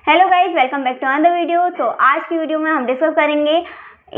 Hello guys, welcome back to another video. तो आज की वीडियो में हम डिस्कस करेंगे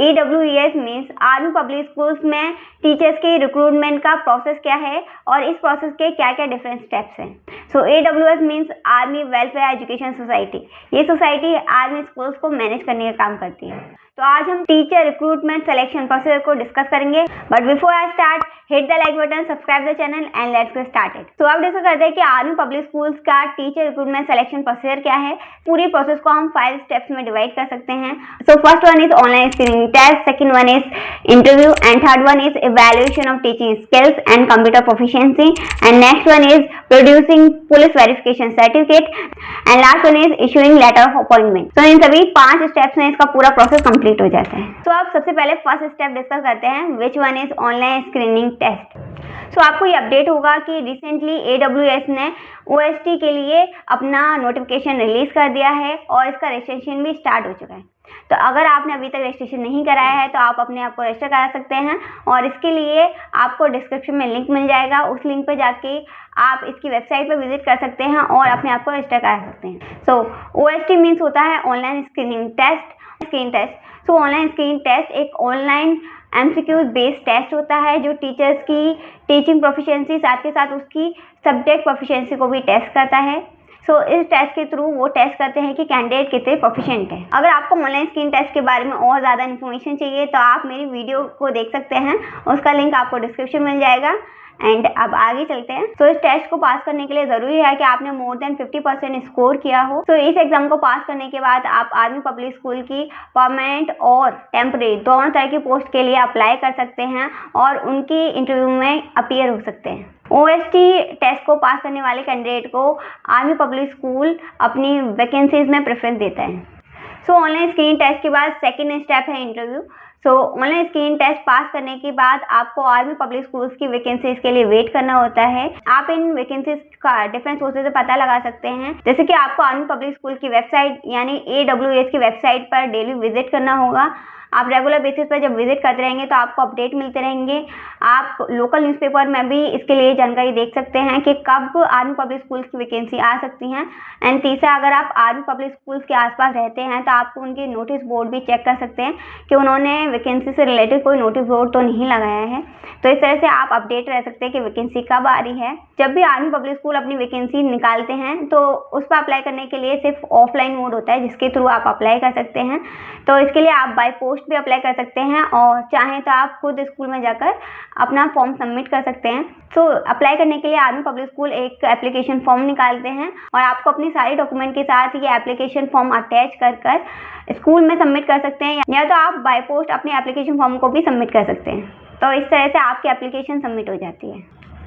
AWS means army public schools में टीचर्स के रिक्रूटमेंट का प्रोसेस क्या है और इस प्रोसेस के क्या क्या डिफरेंट स्टेप्स हैं। सो AWS means army welfare education society. ये सोसाइटी आर्मी स्कूल्स को मैनेज करने का काम करती है। तो आज हम टीचर रिक्रूटमेंट सिलेक्शन प्रोसेस को डिस्कस करेंगे। But before I start, hit the like button, subscribe the channel and let's get started. तो अब डिस्कस करते हैं कि आर्मी पब्लिक स्कूल्स का टीचर रिक्रूटमेंट सिलेक्शन प्रोसीजर क्या है। पूरी प्रोसेस को हम 5 स्टेप्स में डिवाइड कर सकते हैं। So first one is online screening test, second one is interview and third one is evaluation of teaching skills and computer proficiency and next one is producing police verification certificate and last one is issuing letter of appointment. तो इन सभी 5 steps में इसका पूरा process complete हो जाता है। तो अब सबसे पहले फर्स्ट स्टेप डिस्कस करते हैं, which one is online screening test. So आपको ये अपडेट होगा कि रिसेंटली AWS ने OST के लिए अपना नोटिफिकेशन रिलीज कर दिया है और इसका रजिस्ट्रेशन भी स्टार्ट हो चुका है। तो अगर आपने अभी तक रजिस्ट्रेशन नहीं कराया है तो आप अपने आप को रजिस्टर करा सकते हैं और इसके लिए आपको डिस्क्रिप्शन में लिंक मिल जाएगा। उस लिंक पर जाके आप इसकी वेबसाइट पर विजिट कर सकते हैं और अपने आप को रजिस्टर करा सकते हैं। सो OST मीन्स होता है online screening test, screen test. So online screening test एक ऑनलाइन MCQ बेस्ड टेस्ट होता है जो टीचर्स की टीचिंग प्रोफिशिएंसी साथ के साथ उसकी सब्जेक्ट प्रोफिशिएंसी को भी टेस्ट करता है। सो इस टेस्ट के थ्रू वो टेस्ट करते हैं कि कैंडिडेट कितने प्रोफिशिएंट है। अगर आपको ऑनलाइन स्क्रीन टेस्ट के बारे में और ज़्यादा इन्फॉर्मेशन चाहिए तो आप मेरी वीडियो को देख सकते हैं, उसका लिंक आपको डिस्क्रिप्शन मिल जाएगा। एंड अब आगे चलते हैं। तो इस टेस्ट को पास करने के लिए ज़रूरी है कि आपने मोर देन 50% स्कोर किया हो। तो इस एग्जाम को पास करने के बाद आप आर्मी पब्लिक स्कूल की परमानेंट और टेम्परेरी दोनों तरह की पोस्ट के लिए अप्लाई कर सकते हैं और उनकी इंटरव्यू में अपीयर हो सकते हैं। OST टेस्ट को पास करने वाले कैंडिडेट को आर्मी पब्लिक स्कूल अपनी वैकेंसीज में प्रेफरेंस देता है। सो ऑनलाइन स्क्रीन टेस्ट के बाद सेकेंड स्टेप है interview. So online screen test pass करने के बाद आपको आर्मी पब्लिक स्कूल्स की वैकेंसीज के लिए वेट करना होता है। आप इन वैकेंसीज का डिफरेंट सोर्सेज से पता लगा सकते हैं, जैसे कि आपको आर्मी पब्लिक स्कूल की वेबसाइट यानी AWS की वेबसाइट पर डेली विजिट करना होगा। आप रेगुलर बेसिस पर जब विजिट करते रहेंगे तो आपको अपडेट मिलते रहेंगे। आप लोकल न्यूज़पेपर में भी इसके लिए जानकारी देख सकते हैं कि कब आर्मी पब्लिक स्कूल्स की वैकेंसी आ सकती हैं। एंड तीसरा, अगर आप आर्मी पब्लिक स्कूल्स के आसपास रहते हैं तो आपको उनके नोटिस बोर्ड भी चेक कर सकते हैं कि उन्होंने वैकेंसी से रिलेटेड कोई नोटिस बोर्ड तो नहीं लगाया है। तो इस तरह से आप अपडेट रह सकते हैं कि वैकेंसी कब आ रही है। जब भी आर्मी पब्लिक स्कूल अपनी वैकेंसी निकालते हैं तो उस पर अप्लाई करने के लिए सिर्फ ऑफलाइन मोड होता है जिसके थ्रू आप अप्लाई कर सकते हैं। तो इसके लिए आप बाय पोस्ट भी अप्लाई कर सकते हैं और चाहें तो आप खुद स्कूल में जाकर अपना फॉर्म सबमिट कर सकते हैं। तो अप्लाई करने के लिए आर्मी पब्लिक स्कूल एक एप्लीकेशन फॉर्म निकालते हैं और आपको अपनी सारी डॉक्यूमेंट के साथ ये एप्लीकेशन फॉर्म अटैच कर स्कूल में सबमिट कर सकते हैं, या तो आप बाय पोस्ट अपने एप्लीकेशन फॉर्म को भी सबमिट कर सकते हैं। तो इस तरह से आपकी एप्लीकेशन सबमिट हो जाती है।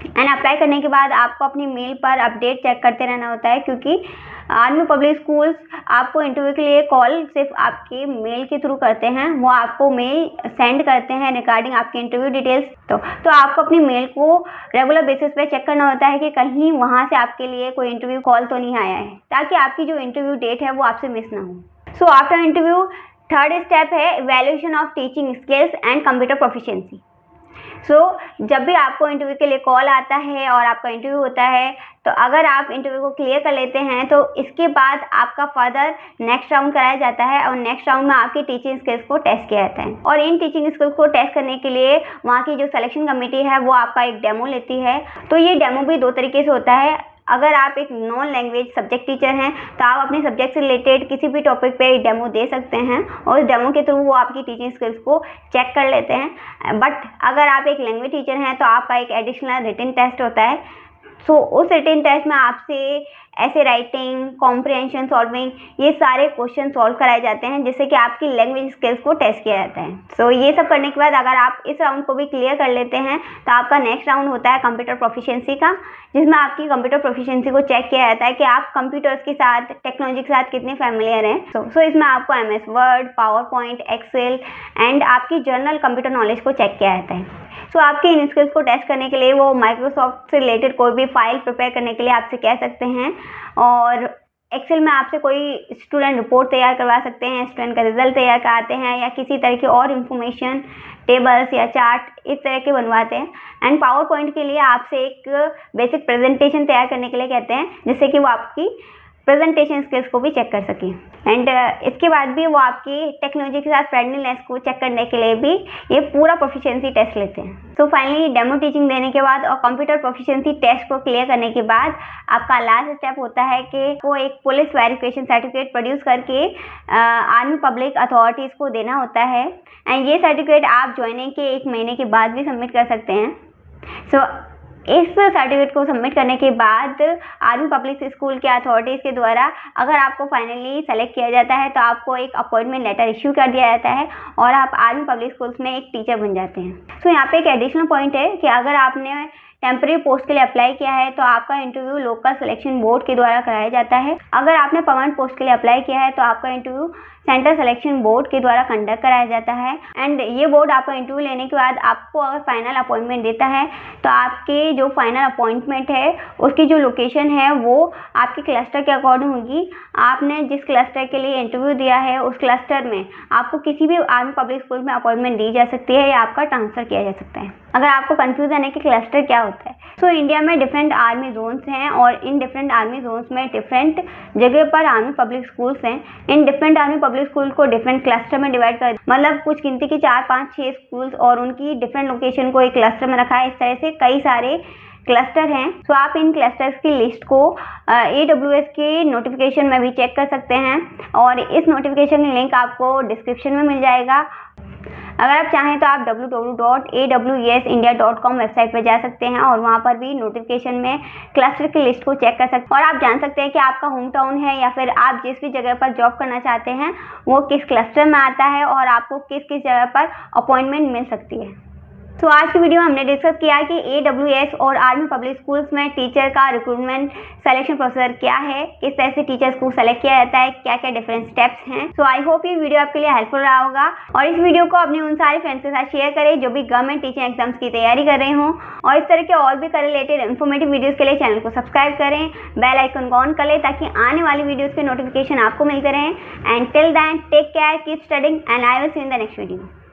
एंड अप्लाई करने के बाद आपको अपनी मेल पर अपडेट चेक करते रहना होता है, क्योंकि आर्मी पब्लिक स्कूल्स आपको इंटरव्यू के लिए कॉल सिर्फ आपके मेल के थ्रू करते हैं। वो आपको मेल सेंड करते हैं रिगार्डिंग आपके इंटरव्यू डिटेल्स। तो आपको अपनी मेल को रेगुलर बेसिस पे चेक करना होता है कि कहीं वहाँ से आपके लिए कोई इंटरव्यू कॉल तो नहीं आया है, ताकि आपकी जो इंटरव्यू डेट है वो आपसे मिस ना हो। So after interview third step है evaluation of teaching skills and computer proficiency. जब भी आपको इंटरव्यू के लिए कॉल आता है और आपका इंटरव्यू होता है, तो अगर आप इंटरव्यू को क्लियर कर लेते हैं तो इसके बाद आपका फर्दर नेक्स्ट राउंड कराया जाता है और नेक्स्ट राउंड में आपकी टीचिंग स्किल्स को टेस्ट किया जाता है। और इन टीचिंग स्किल्स को टेस्ट करने के लिए वहाँ की जो सिलेक्शन कमेटी है वो आपका एक डेमो लेती है। तो ये डेमो भी 2 तरीके से होता है। अगर आप एक नॉन लैंग्वेज सब्जेक्ट टीचर हैं तो आप अपने सब्जेक्ट से रिलेटेड किसी भी टॉपिक पे डेमो दे सकते हैं और उस डेमो के थ्रू वो आपकी टीचिंग स्किल्स को चेक कर लेते हैं। बट अगर आप एक लैंग्वेज टीचर हैं तो आपका एक एडिशनल रिटन टेस्ट होता है। सो उस रिटन टेस्ट में आपसे ऐसे राइटिंग, कॉम्प्रिहेंशन, सॉल्विंग, ये सारे क्वेश्चन सॉल्व कराए जाते हैं, जिससे कि आपकी लैंग्वेज स्किल्स को टेस्ट किया जाता है। सो ये सब करने के बाद अगर आप इस राउंड को भी क्लियर कर लेते हैं तो आपका नेक्स्ट राउंड होता है कंप्यूटर प्रोफिशिएंसी का, जिसमें आपकी कंप्यूटर प्रोफिशिएंसी को चेक किया जाता है कि आप कंप्यूटर्स के साथ, टेक्नोलॉजी के साथ कितने फैमिलियर हैं। सो इसमें आपको MS word, PowerPoint, Excel and आपकी जनरल कंप्यूटर नॉलेज को चेक किया जाता है। सो आपकी इन स्किल्स को टेस्ट करने के लिए वो माइक्रोसॉफ्ट से रिलेटेड कोई भी फाइल प्रिपेयर करने के लिए आपसे कह सकते हैं और एक्सेल में आपसे कोई स्टूडेंट रिपोर्ट तैयार करवा सकते हैं, स्टूडेंट का रिजल्ट तैयार कराते हैं, या किसी तरह की और इन्फॉर्मेशन, टेबल्स या चार्ट इस तरह के बनवाते हैं। एंड पावर पॉइंट के लिए आपसे एक बेसिक प्रेजेंटेशन तैयार करने के लिए कहते हैं, जिससे कि वो आपकी प्रेजेंटेशन स्किल्स को भी चेक कर सकें। एंड इसके बाद भी वो आपकी टेक्नोलॉजी के साथ फ्रेंडलीनेस को चेक करने के लिए भी ये पूरा प्रोफिशिएंसी टेस्ट लेते हैं। तो फाइनली डेमो टीचिंग देने के बाद और कंप्यूटर प्रोफिशिएंसी टेस्ट को क्लियर करने के बाद आपका लास्ट स्टेप होता है कि वो एक पुलिस वेरिफिकेशन सर्टिफिकेट प्रोड्यूस करके आर्मी पब्लिक अथॉरिटीज़ को देना होता है। एंड ये सर्टिफिकेट आप ज्वाइनिंग के 1 महीने के बाद भी सबमिट कर सकते हैं। सो इस सर्टिफिकेट को सबमिट करने के बाद आर्मी पब्लिक स्कूल के अथॉरिटीज़ के द्वारा अगर आपको फाइनली सेलेक्ट किया जाता है तो आपको एक अपॉइंटमेंट लेटर इश्यू कर दिया जाता है और आप आर्मी पब्लिक स्कूल्स में एक टीचर बन जाते हैं। तो यहाँ पे एक एडिशनल पॉइंट है कि अगर आपने टेम्परेरी पोस्ट के लिए अप्लाई किया है तो आपका इंटरव्यू लोकल सिलेक्शन बोर्ड के द्वारा कराया जाता है। अगर आपने परमानेंट पोस्ट के लिए अप्लाई किया है तो आपका इंटरव्यू सेंट्रल सिलेक्शन बोर्ड के द्वारा कंडक्ट कराया जाता है। एंड ये बोर्ड आपका इंटरव्यू लेने के बाद आपको अगर फाइनल अपॉइंटमेंट देता है तो आपके जो फाइनल अपॉइंटमेंट है उसकी जो लोकेशन है वो आपके क्लस्टर के अकॉर्डिंग होगी। आपने जिस क्लस्टर के लिए इंटरव्यू दिया है उस क्लस्टर में आपको किसी भी आर्मी पब्लिक स्कूल में अपॉइंटमेंट दी जा सकती है या आपका ट्रांसफ़र किया जा सकता है। अगर आपको कन्फ्यूज़न है कि क्लस्टर क्या होता है, तो इंडिया में डिफरेंट आर्मी जोन्स हैं और इन डिफरेंट आर्मी जोन्स में डिफरेंट जगह पर आर्मी पब्लिक स्कूल्स हैं। In different army public school को डिफरेंट क्लस्टर में डिवाइड कर मतलब कुछ गिनती की 4, 5, 6 स्कूल्स और उनकी डिफरेंट लोकेशन को एक क्लस्टर में रखा है। इस तरह से कई सारे क्लस्टर हैं। तो आप इन क्लस्टर्स की लिस्ट को AWS की नोटिफिकेशन में भी चेक कर सकते हैं और इस नोटिफिकेशन की लिंक आपको डिस्क्रिप्शन में मिल जाएगा। अगर आप चाहें तो आप www.awsindia.com वेबसाइट पर जा सकते हैं और वहाँ पर भी नोटिफिकेशन में क्लस्टर की लिस्ट को चेक कर सकते हैं और आप जान सकते हैं कि आपका होम टाउन है या फिर आप जिस भी जगह पर जॉब करना चाहते हैं वो किस क्लस्टर में आता है और आपको किस किस जगह पर अपॉइंटमेंट मिल सकती है। तो आज की वीडियो में हमने डिस्कस किया कि AWS और आर्मी पब्लिक स्कूल्स में टीचर का रिक्रूटमेंट सिलेक्शन प्रोसीजर क्या है, किस तरह से टीचर्स को सेलेक्ट किया जाता है, क्या क्या डिफरेंट स्टेप्स हैं। तो आई होप ये वीडियो आपके लिए हेल्पफुल रहा होगा और इस वीडियो को अपने उन सारे फ्रेंड्स के साथ शेयर करें जो भी गवर्नमेंट टीचिंग एग्जाम्स की तैयारी कर रहे हों और इस तरह के और भी रिलेटेड इन्फॉर्मेटिव वीडियोज़ के लिए चैनल को सब्सक्राइब करें, बेल आइकन को ऑन कर लें ताकि आने वाली वीडियोज़ के नोटिफिकेशन आपको मिलते रहें। And till then take care, keep studying and I will see in the next video.